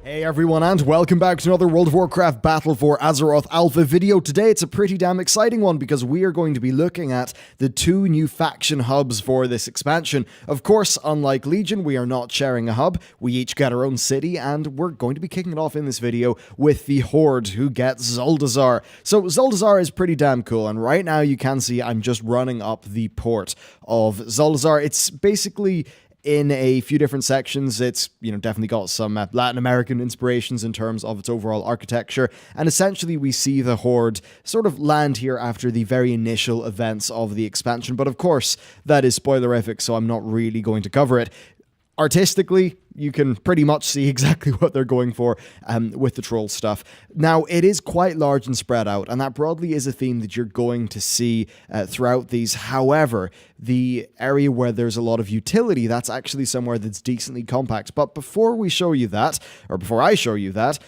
Hey everyone, and welcome back to another World of Warcraft Battle for Azeroth Alpha video. Today it's a pretty damn exciting one because we are going to be looking at the two new faction hubs for this expansion. Of course, unlike Legion, we are not sharing a hub. We each get our own city, and we're going to be kicking it off in this video with the Horde, who gets Zuldazar. So Zuldazar is pretty damn cool, and right now you can see I'm just running up the port of Zuldazar. It's basically in a few different sections. It's, definitely got some Latin American inspirations in terms of its overall architecture, and essentially we see the Horde sort of land here after the very initial events of the expansion, but of course that is spoilerific, so I'm not really going to cover it. Artistically, you can pretty much see exactly what they're going for with the troll stuff. Now, it is quite large and spread out, and that broadly is a theme that you're going to see throughout these. However, the area where there's a lot of utility, that's actually somewhere that's decently compact. But before we show you that, or before I show you that,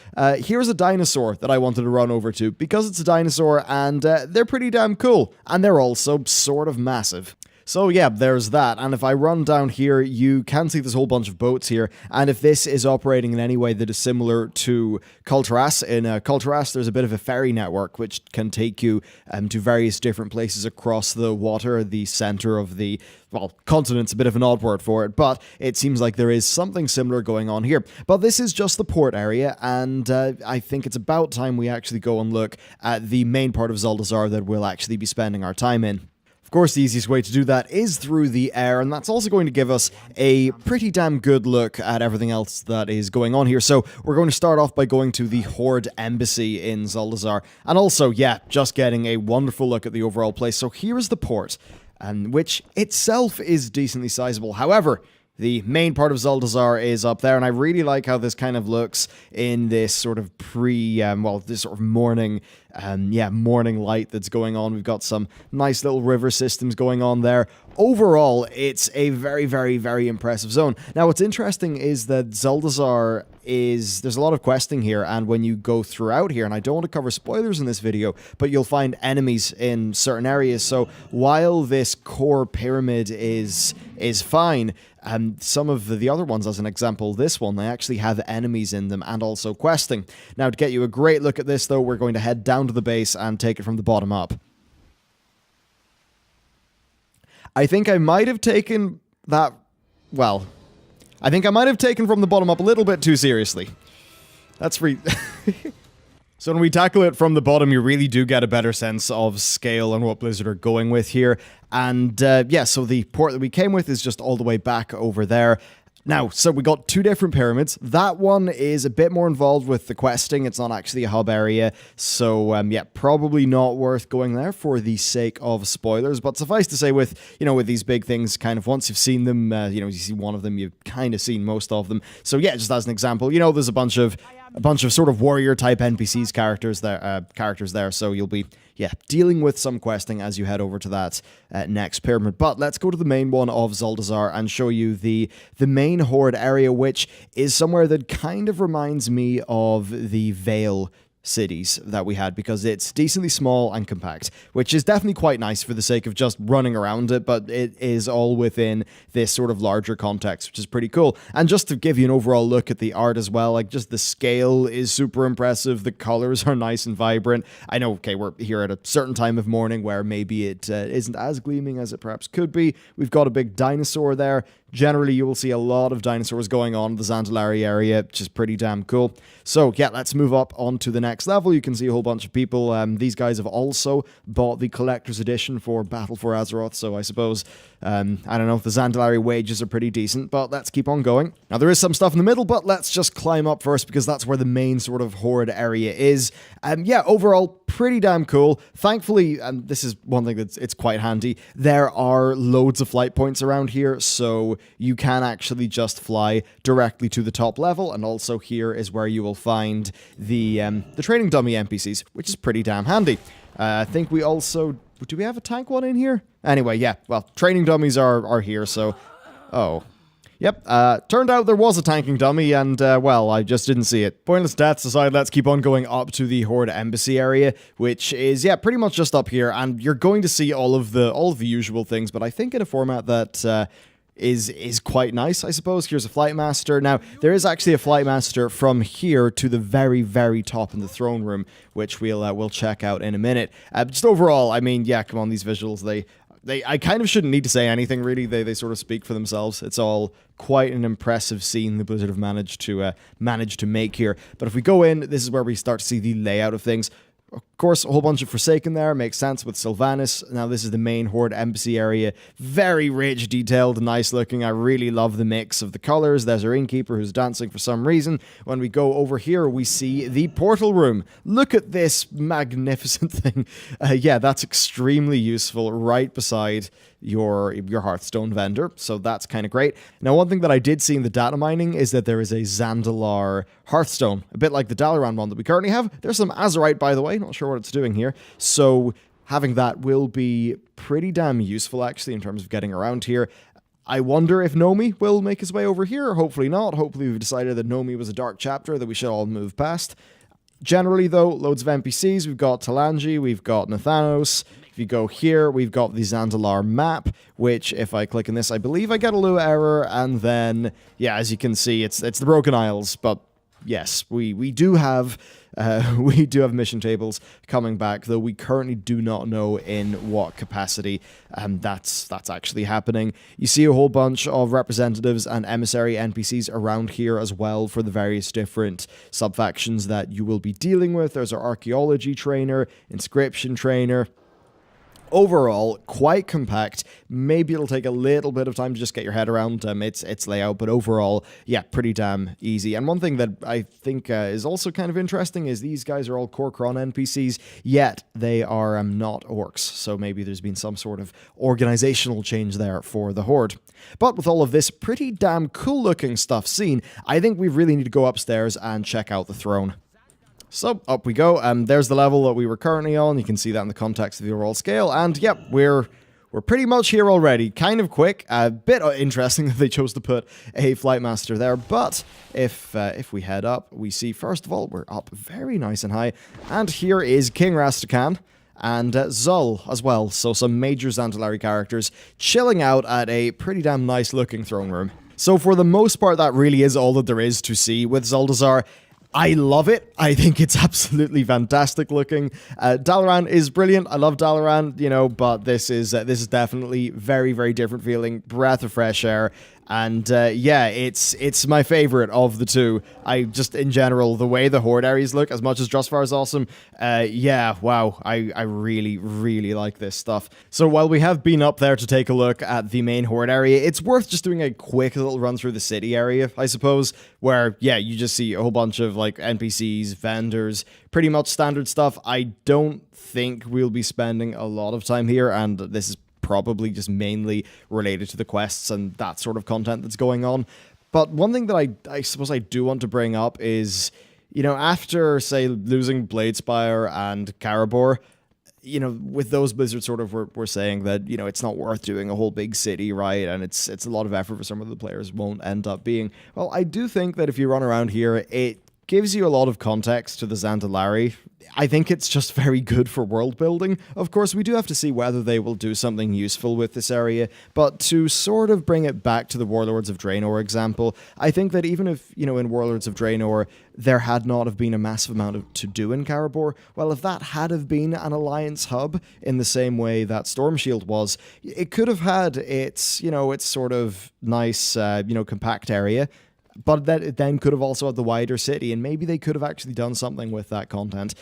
here's a dinosaur that I wanted to run over to, because it's a dinosaur, and they're pretty damn cool, and they're also sort of massive. So yeah, there's that, and if I run down here, you can see there's a whole bunch of boats here, and if this is operating in any way that is similar to Kulturas, in Kulturas there's a bit of a ferry network which can take you to various different places across the water, the center of the, well, continent's a bit of an odd word for it, but it seems like there is something similar going on here. But this is just the port area, and I think it's about time we actually go and look at the main part of Zuldazar that we'll actually be spending our time in. Of course, the easiest way to do that is through the air, and that's also going to give us a pretty damn good look at everything else that is going on here. So we're going to start off by going to the Horde Embassy in Zuldazar, and also, yeah, just getting a wonderful look at the overall place. So here is the port, which itself is decently sizable. However, the main part of Zuldazar is up there, and I really like how this kind of looks in this sort of this sort of morning light that's going on. We've got some nice little river systems going on there. Overall, it's a very, very, very impressive zone. Now, what's interesting is that Zuldazar there's a lot of questing here, and when you go throughout here, and I don't want to cover spoilers in this video, but you'll find enemies in certain areas. So while this core pyramid is fine, some of the other ones, as an example, this one, they actually have enemies in them and also questing. Now, to get you a great look at this, though, we're going to head down to the base and take it from the bottom up. I think I might have taken that, well, I think I might have taken from the bottom up a little bit too seriously. That's So when we tackle it from the bottom, you really do get a better sense of scale and what Blizzard are going with here. And yeah, so the port that we came with is just all the way back over there. Now, so we got two different pyramids. That one is a bit more involved with the questing. It's not actually a hub area. So, yeah, probably not worth going there for the sake of spoilers. But suffice to say, with these big things, kind of once you've seen them, you see one of them, you've kind of seen most of them. So, yeah, just as an example, there's a bunch of sort of warrior type NPCs characters there. So you'll be, dealing with some questing as you head over to that next pyramid. But let's go to the main one of Zuldazar and show you the main Horde area, which is somewhere that kind of reminds me of the Vale cities that we had, because it's decently small and compact, which is definitely quite nice for the sake of just running around it, but it is all within this sort of larger context, which is pretty cool. And just to give you an overall look at the art as well, like, just the scale is super impressive, the colors are nice and vibrant. I know, okay, we're here at a certain time of morning where maybe it isn't as gleaming as it perhaps could be. We've got a big dinosaur there. Generally, you will see a lot of dinosaurs going on in the Zandalari area, which is pretty damn cool. So, yeah, let's move up onto the next level. You can see a whole bunch of people. These guys have also bought the Collector's Edition for Battle for Azeroth, so I suppose, I don't know, the Zandalari wages are pretty decent, but let's keep on going. Now, there is some stuff in the middle, but let's just climb up first, because that's where the main sort of Horde area is. Yeah, overall, pretty damn cool. Thankfully, and this is one thing it's quite handy, there are loads of flight points around here, so you can actually just fly directly to the top level, and also here is where you will find the training dummy NPCs, which is pretty damn handy. I think we also... Do we have a tank one in here? Anyway, yeah, well, training dummies are here, so... Oh. Yep, turned out there was a tanking dummy, and, well, I just didn't see it. Pointless deaths aside, let's keep on going up to the Horde Embassy area, which is, yeah, pretty much just up here, and you're going to see all of the usual things, but I think in a format that is quite nice, I suppose. Here's a Flight Master. Now, there is actually a Flight Master from here to the very, very top in the throne room, which we'll check out in a minute. Just overall, I mean, yeah, come on, these visuals, I kind of shouldn't need to say anything, really. They sort of speak for themselves. It's all quite an impressive scene the Blizzard have managed to make here. But if we go in, this is where we start to see the layout of things. Of course, a whole bunch of Forsaken there, makes sense with Sylvanas. Now, this is the main Horde Embassy area. Very rich, detailed, nice looking. I really love the mix of the colors. There's our Innkeeper who's dancing for some reason. When we go over here, we see the Portal Room. Look at this magnificent thing. Yeah, that's extremely useful right beside your Hearthstone vendor, so that's kind of great. Now, one thing that I did see in the data mining is that there is a Zandalari Hearthstone, a bit like the Dalaran one that we currently have. There's some Azerite, by the way, not sure what it's doing here, so having that will be pretty damn useful, actually, in terms of getting around here. I wonder if Nomi will make his way over here, hopefully not. Hopefully we've decided that Nomi was a dark chapter that we should all move past. Generally, though, loads of NPCs. We've got Talanji, we've got Nathanos. If you go here, we've got the Zandalari map, which, if I click on this, I believe I get a little error, and then, yeah, as you can see, it's the Broken Isles, but yes, we do have mission tables coming back, though we currently do not know in what capacity that's actually happening. You see a whole bunch of representatives and emissary NPCs around here as well for the various different sub-factions that you will be dealing with. There's our archaeology trainer, inscription trainer. Overall, quite compact. Maybe it'll take a little bit of time to just get your head around its layout, but overall, yeah, pretty damn easy. And one thing that I think is also kind of interesting is these guys are all Kor'kron NPCs, yet they are not orcs, so maybe there's been some sort of organizational change there for the Horde. But with all of this pretty damn cool-looking stuff seen, I think we really need to go upstairs and check out the throne. So, up we go. There's the level that we were currently on. You can see that in the context of the overall scale. And, yep, we're pretty much here already. Kind of quick. A bit interesting that they chose to put a Flight Master there. But if we head up, we see, first of all, we're up very nice and high. And here is King Rastakhan and Zul as well. So, some major Zandalari characters chilling out at a pretty damn nice looking throne room. So, for the most part, that really is all that there is to see with Zuldazar. I love it. I think it's absolutely fantastic looking. Dalaran is brilliant. I love Dalaran, you know, but this is definitely very, very different feeling. Breath of fresh air. And yeah, it's my favorite of the two. I just, in general, the way the Horde areas look, as much as Drustvar is awesome, yeah, wow, I really, really like this stuff. So while we have been up there to take a look at the main Horde area, it's worth just doing a quick little run through the city area, I suppose, where, yeah, you just see a whole bunch of, like, NPCs, vendors, pretty much standard stuff. I don't think we'll be spending a lot of time here, and this is probably just mainly related to the quests and that sort of content that's going on. But one thing that I suppose I do want to bring up is, you know, after, say, losing Bladespire and Karabor, you know, with those Blizzard sort of were saying that, you know, it's not worth doing a whole big city, right? And it's a lot of effort for some of the players won't end up being. Well, I do think that if you run around here, it gives you a lot of context to the Zandalari. I think it's just very good for world building. Of course, we do have to see whether they will do something useful with this area, but to sort of bring it back to the Warlords of Draenor example, I think that even if, you know, in Warlords of Draenor, there had not have been a massive amount to do in Karabor, well, if that had have been an alliance hub in the same way that Stormshield was, it could have had its, you know, its sort of nice, you know, compact area, but that it then could have also had the wider city, and maybe they could have actually done something with that content.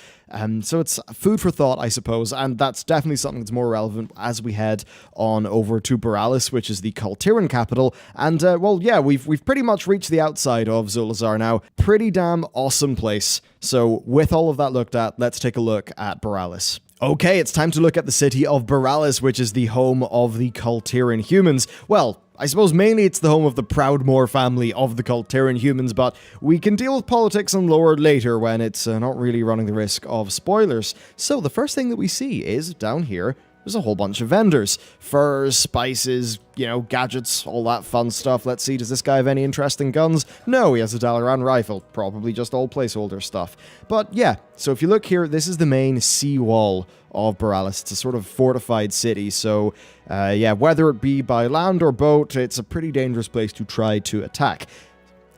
So it's food for thought, I suppose, and that's definitely something that's more relevant as we head on over to Boralis, which is the Kultiran capital. And, well, yeah, we've pretty much reached the outside of Zuldazar now. Pretty damn awesome place. So with all of that looked at, let's take a look at Boralis. Okay, it's time to look at the city of Boralis, which is the home of the Kultiran humans. Well, I suppose mainly it's the home of the Proudmoore family of the Kultiran humans, but we can deal with politics and lore later when it's not really running the risk of spoilers. So the first thing that we see is, down here, there's a whole bunch of vendors. Furs, spices, you know, gadgets, all that fun stuff. Let's see, does this guy have any interesting guns? No, he has a Dalaran rifle. Probably just all placeholder stuff. But yeah, so if you look here, this is the main seawall of Boralis. It's a sort of fortified city, so yeah, whether it be by land or boat, it's a pretty dangerous place to try to attack.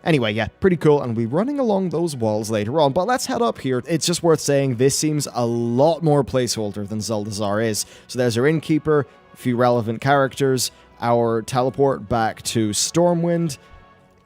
Anyway, yeah, pretty cool, and we'll be running along those walls later on, but let's head up here. It's just worth saying, this seems a lot more placeholder than Zuldazar is. So there's our Innkeeper, a few relevant characters, our teleport back to Stormwind.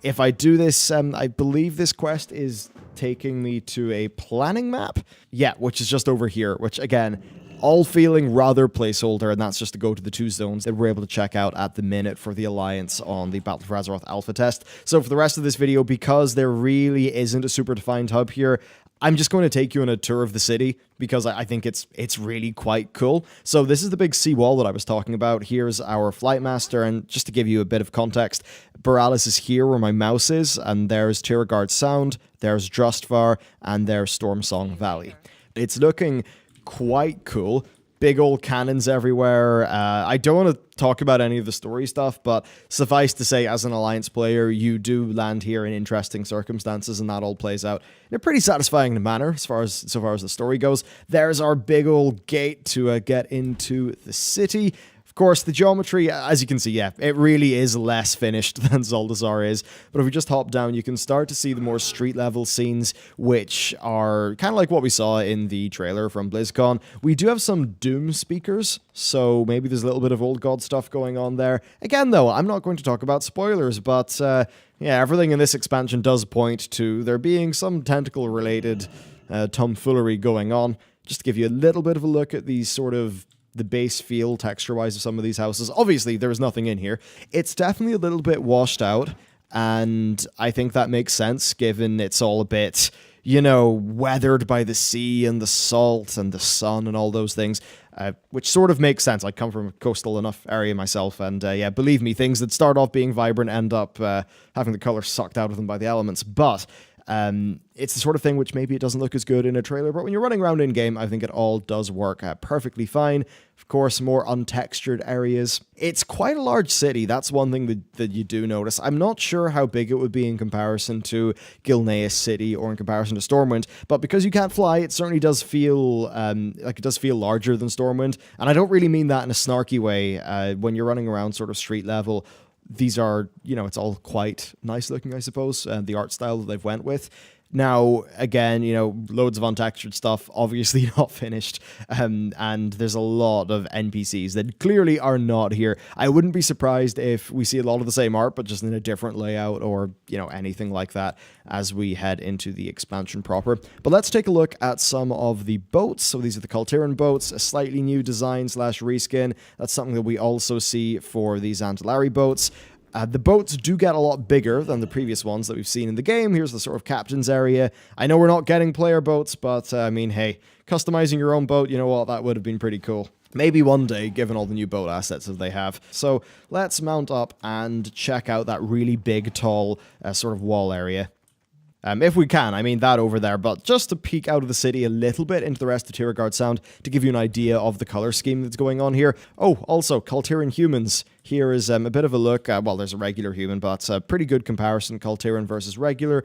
If I do this, I believe this quest is taking me to a planning map. Yeah, which is just over here, which again, all feeling rather placeholder, and that's just to go to the 2 zones that we're able to check out at the minute for the Alliance on the Battle for Azeroth alpha test. So for the rest of this video, because there really isn't a super defined hub here, I'm just going to take you on a tour of the city, because I think it's really quite cool. So this is the big seawall that I was talking about. Here's our Flight Master, and just to give you a bit of context, Perales is here where my mouse is, and there's Tiragard Sound, there's Drustvar, and there's Stormsong Valley. It's looking quite cool. Big old cannons everywhere. I don't want to talk about any of the story stuff, but suffice to say, as an Alliance player, you do land here in interesting circumstances, and that all plays out in a pretty satisfying manner so far as the story goes. There's our big old gate to get into the city. Of course, the geometry, as you can see, yeah, it really is less finished than Zuldazar is. But if we just hop down, you can start to see the more street-level scenes, which are kind of like what we saw in the trailer from BlizzCon. We do have some Doom speakers, so maybe there's a little bit of Old God stuff going on there. Again, though, I'm not going to talk about spoilers, but yeah, everything in this expansion does point to there being some tentacle-related tomfoolery going on. Just to give you a little bit of a look at these sort of the base feel texture-wise of some of these houses. Obviously, there is nothing in here. It's definitely a little bit washed out, and I think that makes sense, given it's all a bit, you know, weathered by the sea and the salt and the sun and all those things, which sort of makes sense. I come from a coastal enough area myself, and yeah, believe me, things that start off being vibrant end up having the color sucked out of them by the elements, but it's the sort of thing which maybe it doesn't look as good in a trailer, but when you're running around in-game, I think it all does work perfectly fine. Of course, more untextured areas. It's quite a large city. That's one thing that you do notice. I'm not sure how big it would be in comparison to Gilneas City or in comparison to Stormwind, but because you can't fly, it certainly does feel like it does feel larger than Stormwind, and I don't really mean that in a snarky way. When you're running around sort of street level, these are, you know, it's all quite nice looking, I suppose, the art style that they've went with. Now, again, you know, loads of untextured stuff, obviously not finished, and there's a lot of NPCs that clearly are not here. I wouldn't be surprised if we see a lot of the same art, but just in a different layout or, you know, anything like that as we head into the expansion proper. But let's take a look at some of the boats. So these are the Kultiran boats, a slightly new design / reskin. That's something that we also see for the Zandalari boats. The boats do get a lot bigger than the previous ones that we've seen in the game. Here's the sort of captain's area. I know we're not getting player boats, but I mean, hey, customizing your own boat, you know what, that would have been pretty cool. Maybe one day, given all the new boat assets that they have. So let's mount up and check out that really big, tall sort of wall area. If we can, I mean that over there, but just to peek out of the city a little bit into the rest of Tiragard Sound to give you an idea of the color scheme that's going on here. Oh, also, Kultiran humans. Here is a bit of a look. Well, there's a regular human, but a pretty good comparison, Kultiran versus regular.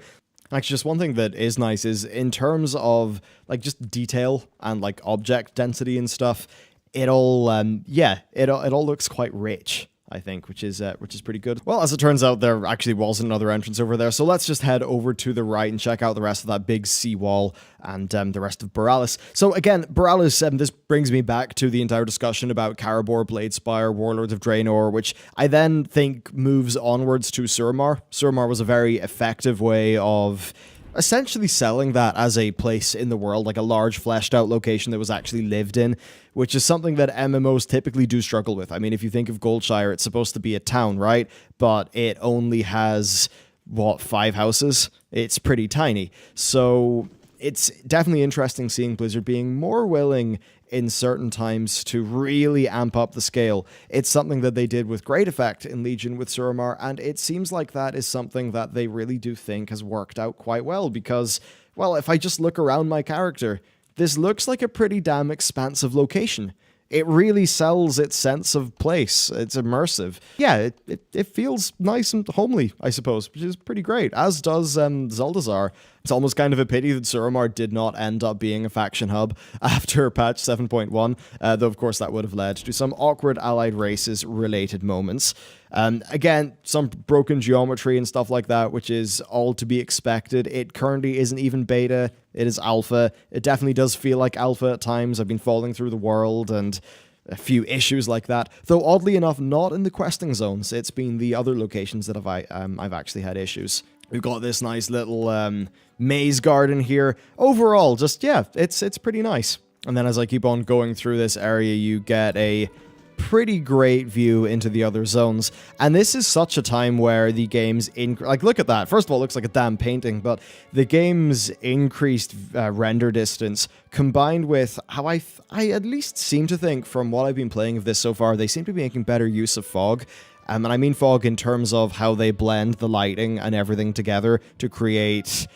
Actually, just one thing that is nice is in terms of like just detail and like object density and stuff, it all, yeah, it all looks quite rich, I think, which is pretty good. Well, as it turns out, there actually was another entrance over there, so let's just head over to the right and check out the rest of that big seawall and the rest of Boralis. So again, Boralis, this brings me back to the entire discussion about Karabor, Bladespire, Warlords of Draenor, which I then think moves onwards to Suramar. Suramar was a very effective way of essentially selling that as a place in the world, like a large fleshed out location that was actually lived in, which is something that MMOs typically do struggle with. I mean, if you think of Goldshire, it's supposed to be a town, right? But it only has, what, 5 houses? It's pretty tiny. So it's definitely interesting seeing Blizzard being more willing in certain times to really amp up the scale. It's something that they did with great effect in Legion with Suramar, and it seems like that is something that they really do think has worked out quite well because, well, if I just look around my character, this looks like a pretty damn expansive location. it really sells its sense of place. It's immersive. Yeah, it feels nice and homely, I suppose, which is pretty great, as does Zuldazar. It's almost kind of a pity that Suramar did not end up being a faction hub after patch 7.1, though of course that would have led to some awkward allied races related moments. Again, some broken geometry and stuff like that, which is all to be expected. It currently isn't even beta, it is alpha. It definitely does feel like alpha at times. I've been falling through the world and a few issues like that, though oddly enough, not in the questing zones. It's been the other locations that I've actually had issues. We've got this nice little maze garden here. Overall, just, yeah, it's pretty nice. And then as I keep on going through this area, you get a pretty great view into the other zones. And this is such a time where the game's like, look at that. First of all, it looks like a damn painting, but the game's increased render distance combined with how I at least seem to think from what I've been playing of this so far, they seem to be making better use of fog. And I mean fog in terms of how they blend the lighting and everything together to create,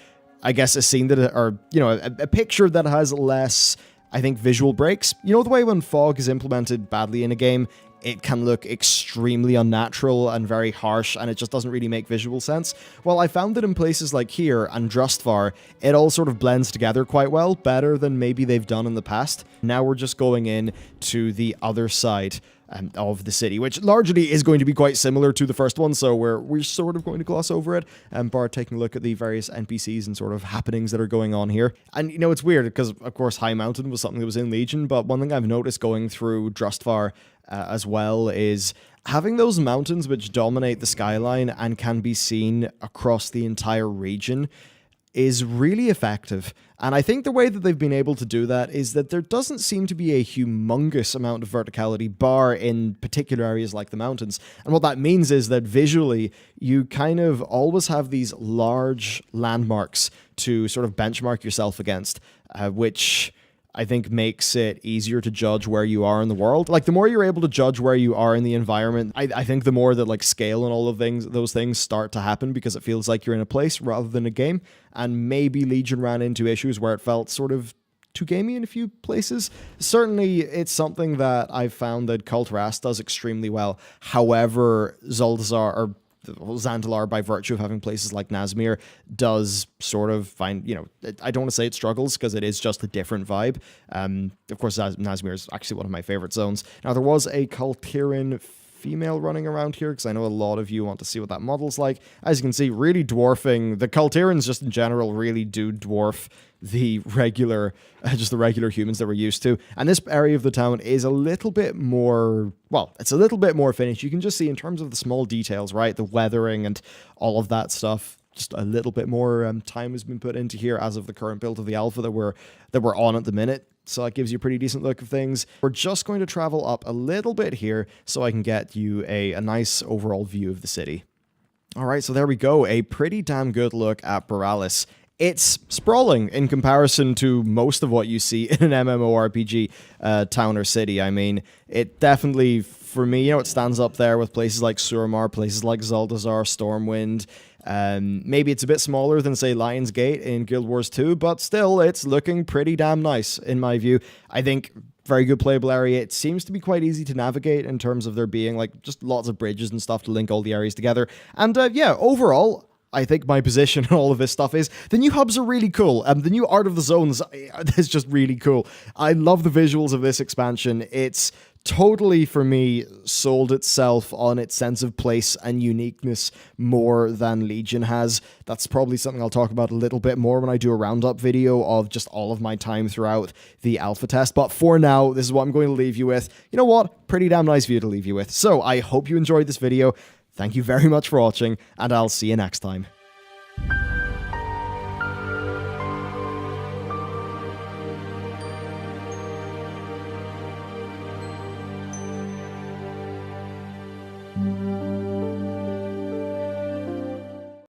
I guess, a scene that, or, you know, a picture that has less, I think, visual breaks. You know, the way when fog is implemented badly in a game, it can look extremely unnatural and very harsh, and it just doesn't really make visual sense. Well, I found that in places like here and Drustvar, it all sort of blends together quite well, better than maybe they've done in the past. Now we're just going in to the other side of the city, which largely is going to be quite similar to the first one, so we're sort of going to gloss over it, bar taking a look at the various NPCs and sort of happenings that are going on here. And, you know, it's weird, because, of course, High Mountain was something that was in Legion, but one thing I've noticed going through Drustvar as well is having those mountains which dominate the skyline and can be seen across the entire region is really effective. And I think the way that they've been able to do that is that there doesn't seem to be a humongous amount of verticality, bar in particular areas like the mountains. And what that means is that visually, you kind of always have these large landmarks to sort of benchmark yourself against, which I think makes it easier to judge where you are in the world. Like, the more you're able to judge where you are in the environment, I think the more that, like, scale and all of those things start to happen, because it feels like you're in a place rather than a game. And maybe Legion ran into issues where it felt sort of too gamey in a few places. Certainly, it's something that I've found that Cult Ras does extremely well. However, Zuldazar, or Zandalari, by virtue of having places like Nazmir, does sort of find, you know, I don't want to say it struggles, because it is just a different vibe. Of course, Nazmir is actually one of my favorite zones. Now, there was a Kultiran female running around here, because I know a lot of you want to see what that model's like. As you can see, really dwarfing, the Kultirans just in general really do dwarf the regular, just the regular humans that we're used to. And this area of the town is a little bit more, well, it's a little bit more finished. You can just see in terms of the small details, right? The weathering and all of that stuff. Just a little bit more time has been put into here as of the current build of the alpha that we're on at the minute. So that gives you a pretty decent look of things. We're just going to travel up a little bit here so I can get you a nice overall view of the city. All right, so there we go. A pretty damn good look at Boralis. It's sprawling in comparison to most of what you see in an MMORPG town or city. I mean, it definitely, for me, you know, it stands up there with places like Suramar, places like Zuldazar, Stormwind. Maybe it's a bit smaller than, say, Lion's Gate in Guild Wars 2, but still, it's looking pretty damn nice, in my view. I think very good playable area. It seems to be quite easy to navigate in terms of there being, like, just lots of bridges and stuff to link all the areas together. And, yeah, overall, I think my position on all of this stuff is the new hubs are really cool. The new art of the zones is just really cool. I love the visuals of this expansion. It's totally, for me, sold itself on its sense of place and uniqueness more than Legion has. That's probably something I'll talk about a little bit more when I do a roundup video of just all of my time throughout the alpha test. But for now, this is what I'm going to leave you with. You know what? Pretty damn nice view to leave you with. So I hope you enjoyed this video. Thank you very much for watching, and I'll see you next time.